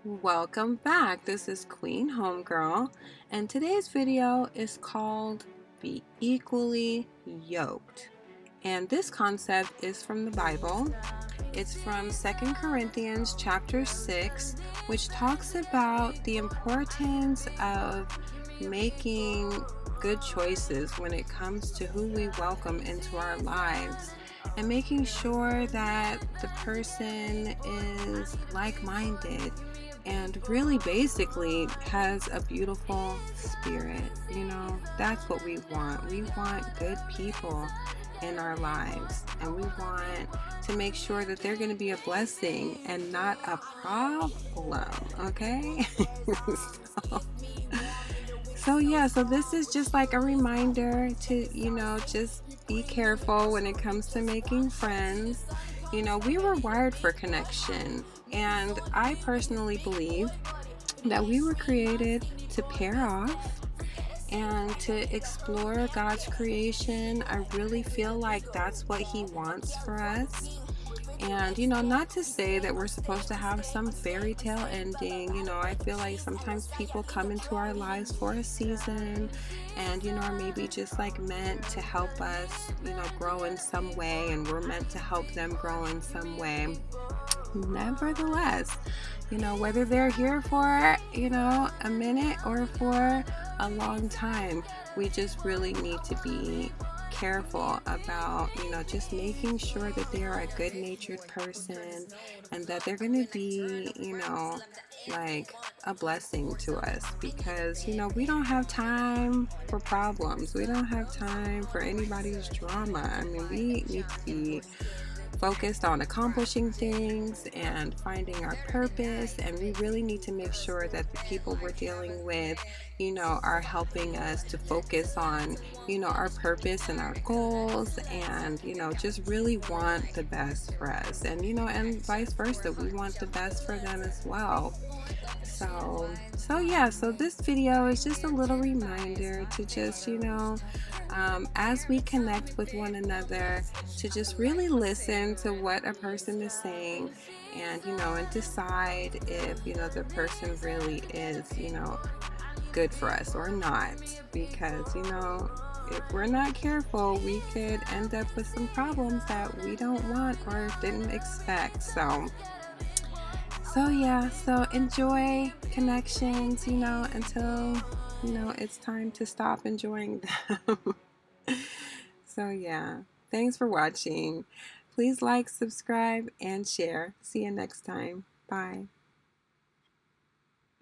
Welcome back. This is Queen Homegirl, and today's video is called Be Equally Yoked. And this concept is from the Bible. It's from 2 Corinthians chapter 6, which talks about the importance of making good choices when it comes to who we welcome into our lives, and making sure that the person is like-minded and really basically has a beautiful spirit. That's what we want. We want good people in our lives, and we want to make sure that they're going to be a blessing and not a problem, okay? so, so this is just like a reminder to, just be careful when it comes to making friends. We were wired for connection, and I personally believe that we were created to pair off and to explore God's creation. I really feel like that's what He wants for us. And, not to say that we're supposed to have some fairy tale ending. I feel like sometimes people come into our lives for a season and, are maybe just like meant to help us, grow in some way, and we're meant to help them grow in some way. Nevertheless, whether they're here for, a minute or for a long time, we just really need to be careful about, just making sure that they are a good-natured person and that they're going to be, like a blessing to us, because, we don't have time for problems. We don't have time for anybody's drama. I mean, we need to be focused on accomplishing things and finding our purpose, and we really need to make sure that the people we're dealing with, are helping us to focus on, our purpose and our goals, and, just really want the best for us, and, and vice versa. We want the best for them as well. So this video is just a little reminder to just, as we connect with one another, to just really listen to what a person is saying, and, and decide if, the person really is, good for us or not. Because, if we're not careful, we could end up with some problems that we don't want or didn't expect. So enjoy connections, until, it's time to stop enjoying them. Thanks for watching. Please like, subscribe, and share. See you next time. Bye.